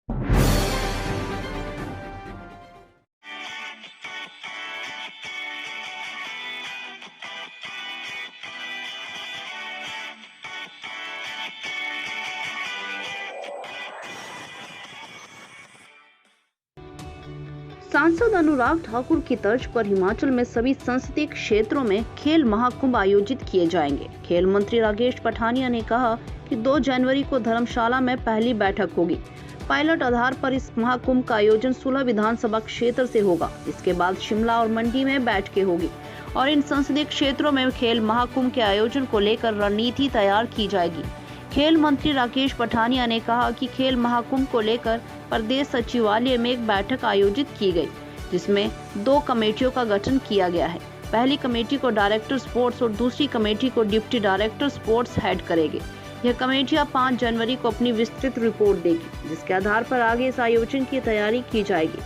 सांसद अनुराग ठाकुर की तर्ज पर हिमाचल में सभी संसदीय क्षेत्रों में खेल महाकुंभ आयोजित किए जाएंगे। खेल मंत्री राकेश पठानिया ने कहा कि 2 जनवरी को धर्मशाला में पहली बैठक होगी। पायलट आधार पर इस महाकुंभ का आयोजन 16 विधानसभा क्षेत्र से होगा। इसके बाद शिमला और मंडी में बैठकें होगी और इन संसदीय क्षेत्रों में खेल महाकुंभ के आयोजन को लेकर रणनीति तैयार की जाएगी। खेल मंत्री राकेश पठानिया ने कहा कि खेल महाकुंभ को लेकर प्रदेश सचिवालय में एक बैठक आयोजित की गई, जिसमें 2 कमेटियों का गठन किया गया है। पहली कमेटी को डायरेक्टर स्पोर्ट्स और दूसरी कमेटी को डिप्टी डायरेक्टर स्पोर्ट्स हेड करेंगे। यह कमेटियां 5 जनवरी को अपनी विस्तृत रिपोर्ट देगी, जिसके आधार पर आगे इस आयोजन की तैयारी की जाएगी।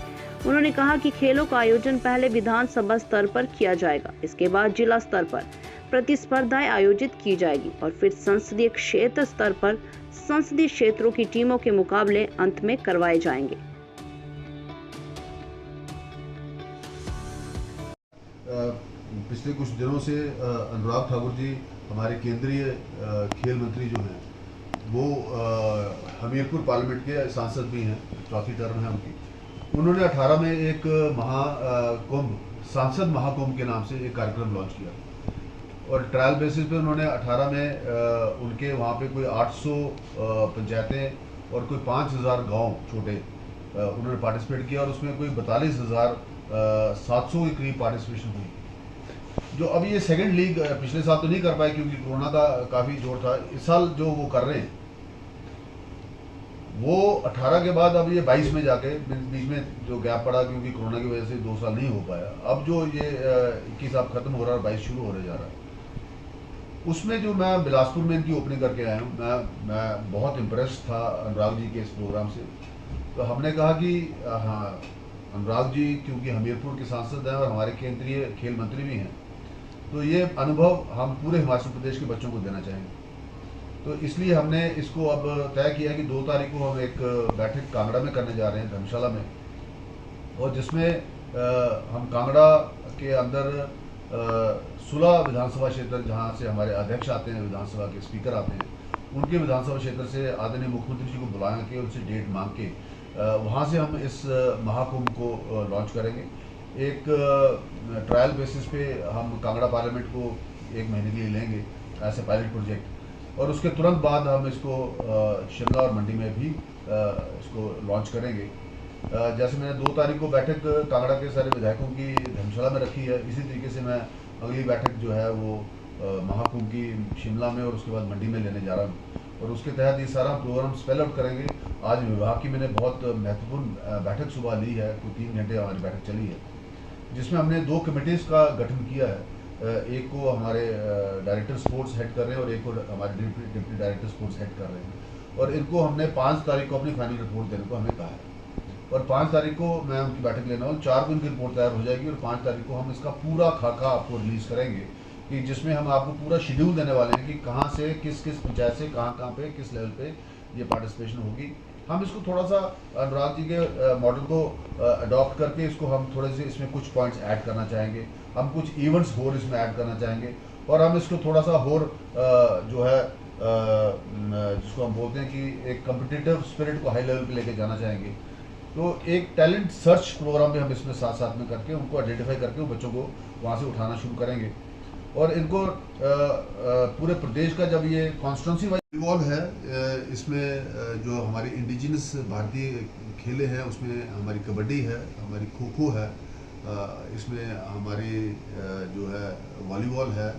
उन्होंने कहा कि खेलों का आयोजन पहले विधानसभा स्तर पर किया जाएगा, इसके बाद जिला स्तर पर प्रतिस्पर्धाएं आयोजित की जाएगी और फिर संसदीय क्षेत्र स्तर पर संसदीय क्षेत्रों की टीमों के मुकाबले अंत में करवाए जाएंगे। पिछले कुछ दिनों से अनुराग ठाकुर जी हमारे केंद्रीय खेल मंत्री जो हैं वो हमीरपुर पार्लियामेंट के सांसद भी हैं, चौथी टर्म है उनकी। उन्होंने 18 में एक महाकुंभ, सांसद महाकुंभ के नाम से एक कार्यक्रम लॉन्च किया और ट्रायल बेसिस पे उन्होंने 18 में उनके वहाँ पे कोई 800 पंचायतें और कोई 5000 गांव छोटे उन्होंने पार्टिसिपेट किया और उसमें कोई 42,700 के करीब पार्टिसिपेशन हुई। जो अब ये सेकंड लीग पिछले साल तो नहीं कर पाए क्योंकि कोरोना का काफ़ी जोर था। इस साल जो वो कर रहे हैं वो 18 के बाद अब ये 22 में जाके बीच में जो गैप पड़ा क्योंकि कोरोना की वजह से 2 साल नहीं हो पाया। अब जो ये 21 अब खत्म हो रहा है और 22 शुरू होने जा रहा है, उसमें जो मैं बिलासपुर में इनकी ओपनिंग करके आया हूँ, मैं बहुत इम्प्रेस था अनुराग जी के इस प्रोग्राम से। तो हमने कहा कि हाँ, अनुराग जी क्योंकि हमीरपुर के सांसद हैं और हमारे केंद्रीय खेल मंत्री भी हैं, तो ये अनुभव हम पूरे हिमाचल प्रदेश के बच्चों को देना चाहेंगे। तो इसलिए हमने इसको अब तय किया कि 2 तारीख को हम एक बैठक कांगड़ा में करने जा रहे हैं, धर्मशाला में, और जिसमें हम कांगड़ा के अंदर 16 विधानसभा क्षेत्र जहाँ से हमारे अध्यक्ष आते हैं, विधानसभा के स्पीकर आते हैं, उनके विधानसभा क्षेत्र से आदरणीय मुख्यमंत्री जी को बुला के उनसे डेट मांग के वहाँ से हम इस महाकुंभ को लॉन्च करेंगे। एक ट्रायल बेसिस पे हम कांगड़ा पार्लियामेंट को 1 महीने के लिए लेंगे ऐसे पायलट प्रोजेक्ट, और उसके तुरंत बाद हम इसको शिमला और मंडी में भी इसको लॉन्च करेंगे। जैसे मैंने 2 तारीख को बैठक कांगड़ा के सारे विधायकों की धर्मशाला में रखी है, इसी तरीके से मैं अगली बैठक जो है वो महाकुंभ की शिमला में और उसके बाद मंडी में लेने जा रहा हूँ और उसके तहत ये सारा प्रोग्राम स्पेल आउट करेंगे। आज विभाग की मैंने बहुत महत्वपूर्ण बैठक सुबह ली है, कोई 3 घंटे हमारी बैठक चली है, जिसमें हमने 2 कमेटीज़ का गठन किया है। एक को हमारे डायरेक्टर स्पोर्ट्स हेड कर रहे हैं और एक को हमारे डिप्टी डायरेक्टर स्पोर्ट्स हेड कर रहे हैं, और इनको हमने 5 तारीख को अपनी फाइनल रिपोर्ट देने को हमें कहा है और 5 तारीख को मैं उनकी बैठक लेना हूँ। 4 को इनकी रिपोर्ट तैयार हो जाएगी और 5 तारीख को हम इसका पूरा खाका आपको रिलीज़ करेंगे कि जिसमें हम आपको पूरा शेड्यूल देने वाले हैं कि कहाँ से किस पंचायत से कहाँ पे किस लेवल पे ये पार्टिसिपेशन होगी। हम इसको थोड़ा सा अनुराग जी के मॉडल को अडॉप्ट करके इसको हम थोड़े से इसमें कुछ पॉइंट्स ऐड करना चाहेंगे, हम कुछ इवेंट्स और इसमें ऐड करना चाहेंगे और हम इसको थोड़ा सा और जो है जिसको हम बोलते हैं कि एक कम्पिटिटिव स्पिरिट को हाई लेवल पे लेके जाना चाहेंगे। तो एक टैलेंट सर्च प्रोग्राम भी हम इसमें साथ साथ में करके उनको आइडेंटिफाई करके उन बच्चों को वहाँ से उठाना शुरू करेंगे और इनको पूरे प्रदेश का जब ये कॉन्स्टिट्यूंसी वाइज इन्वॉल्व है, इसमें जो हमारी इंडिजिनस भारतीय खेले हैं उसमें हमारी कबड्डी है, हमारी खो खो है, इसमें हमारी जो है वॉलीबॉल है,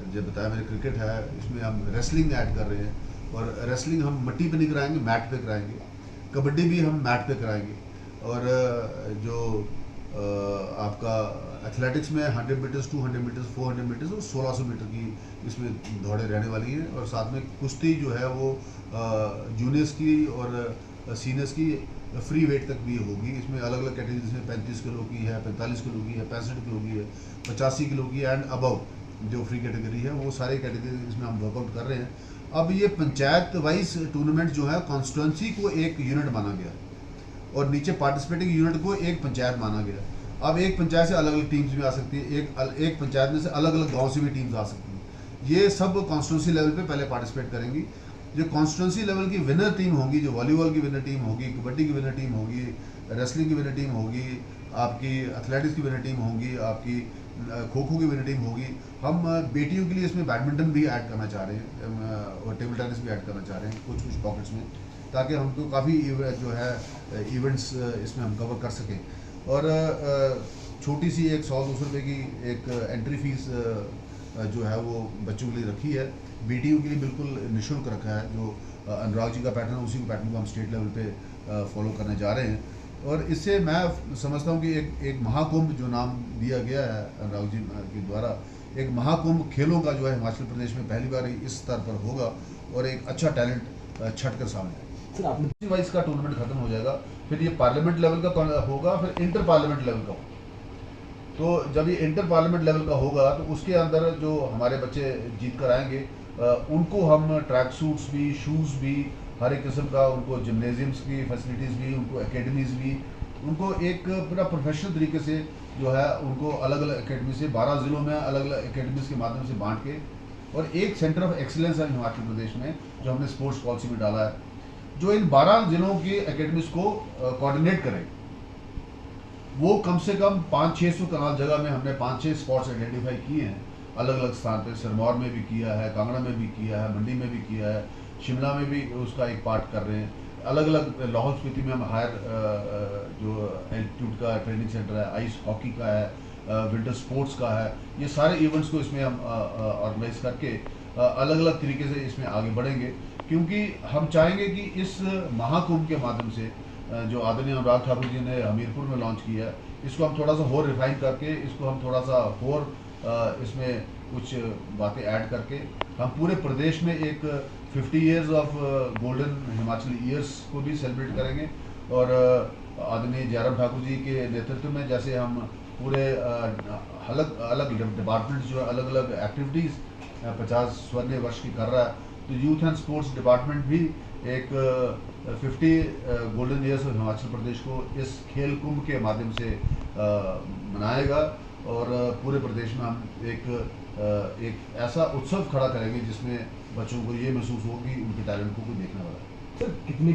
जो बताया मैंने क्रिकेट है, इसमें हम रेसलिंग ऐड कर रहे हैं और रेसलिंग हम मिट्टी पे नहीं कराएंगे, मैट पे कराएंगे। कबड्डी भी हम मैट पे कराएंगे और जो आपका एथलेटिक्स में 100 मीटर्स, 200 मीटर्स, 400 मीटर्स और 1600 मीटर की इसमें दौड़े रहने वाली हैं और साथ में कुश्ती जो है वो जूनियर्स की और सीनियर्स की फ्री वेट तक भी होगी। इसमें अलग अलग कैटेगरीज में 35 किलो की है, 45 किलो की है, 65 किलो की है, 85 किलो की एंड अबव जो फ्री कैटेगरी है, वो सारे कैटेगरी इसमें हम वर्कआउट कर रहे हैं। अब ये पंचायत वाइज टूर्नामेंट जो है कॉन्स्टिट्यूंसी को एक यूनिट माना गया और नीचे पार्टिसिपेटिंग यूनिट को एक पंचायत माना गया। अब एक पंचायत से अलग अलग टीम्स भी आ सकती है, एक पंचायत में से अलग अलग गाँव से भी टीम्स आ सकती हैं। ये सब कॉन्स्टिट्यूंसी लेवल पे पहले पार्टिसिपेट करेंगी। जो कॉन्स्टिट्यूंसी लेवल की विनर टीम होगी, जो वॉलीबॉल की विनर टीम होगी, कबड्डी की विनर टीम होगी, रेसलिंग की विनर टीम होगी, आपकी एथलेटिक्स की विनर टीम होगी, आपकी खो खो की विनर टीम होगी। हम बेटियों के लिए इसमें बैडमिंटन भी ऐड करना चाह रहे हैं और टेबल टेनिस भी ऐड करना चाह रहे हैं कुछ पॉकेट्स में, ताकि हमको काफ़ी जो है इवेंट्स इसमें हम कवर कर सकें। और छोटी सी एक 100-200 रुपये की एक एंट्री फीस जो है वो बच्चों के लिए रखी है। बेटियों के लिए बिल्कुल निःशुल्क रखा है। जो अनुराग जी का पैटर्न है, उसी को पैटर्न को हम स्टेट लेवल पे फॉलो करने जा रहे हैं। और इससे मैं समझता हूँ कि एक महाकुंभ जो नाम दिया गया है अनुराग जी के द्वारा, एक महाकुंभ खेलों का जो है हिमाचल प्रदेश में पहली बार इस स्तर पर होगा और एक अच्छा टैलेंट छट कर सामने आएगा। सर आपने वाइज का टूर्नामेंट खत्म हो जाएगा, फिर ये पार्लियामेंट लेवल का होगा, फिर इंटर पार्लियामेंट लेवल का होगा। तो जब ये इंटर पार्लियामेंट लेवल का होगा तो उसके अंदर जो हमारे बच्चे जीत कर आएंगे उनको हम ट्रैक सूट्स भी, शूज़ भी, हर एक किस्म का, उनको जिम्नेजियम्स की फैसिलिटीज़ भी, उनको एकेडमीज़ भी, उनको एक पूरा प्रोफेशनल तरीके से जो है उनको अलग अलग एकेडमी से 12 ज़िलों में अलग अलग एकेडमीज़ के माध्यम से बांट के, और एक सेंटर ऑफ एक्सीलेंस है हिमाचल प्रदेश में जो हमने स्पोर्ट्स पॉलिसी में डाला है, जो इन 12 ज़िलों की एकेडमीज़ को कोऑर्डिनेट करें। वो कम से कम 500-600 कनाल जगह में हमने 5-6 स्पॉट्स आइडेंटिफाई किए हैं अलग अलग स्थान पे। सिरमौर में भी किया है, कांगड़ा में भी किया है, मंडी में भी किया है, शिमला में भी उसका एक पार्ट कर रहे हैं। अलग अलग लाहौल स्पीति में हम हायर जो एल्टीट्यूड का ट्रेनिंग सेंटर है, आइस हॉकी का है, विंटर स्पोर्ट्स का है, ये सारे इवेंट्स को इसमें हम ऑर्गेनाइज करके अलग अलग तरीके से इसमें आगे बढ़ेंगे। क्योंकि हम चाहेंगे कि इस महाकुंभ के माध्यम से जो आदरणीय अनुराग ठाकुर जी ने हमीरपुर में लॉन्च किया है, इसको हम थोड़ा सा और रिफाइन करके, इसको हम थोड़ा सा और इसमें कुछ बातें ऐड करके हम पूरे प्रदेश में एक 50 years of golden Himachal years को भी सेलिब्रेट करेंगे। और आदरणीय जयराम ठाकुर जी के नेतृत्व में जैसे हम पूरे अलग अलग डिपार्टमेंट्स जो अलग अलग एक्टिविटीज़ 50 स्वर्ण वर्ष की कर रहा है, तो यूथ एंड स्पोर्ट्स डिपार्टमेंट भी एक 50 golden years of Himachal Pradesh को इस खेल कुंभ के माध्यम से मनाएगा। और पूरे प्रदेश में हम एक ऐसा उत्सव खड़ा करेंगे जिसमें बच्चों को ये महसूस हो कि उनके टैलेंट को कोई देखने वाला है। सर कितनी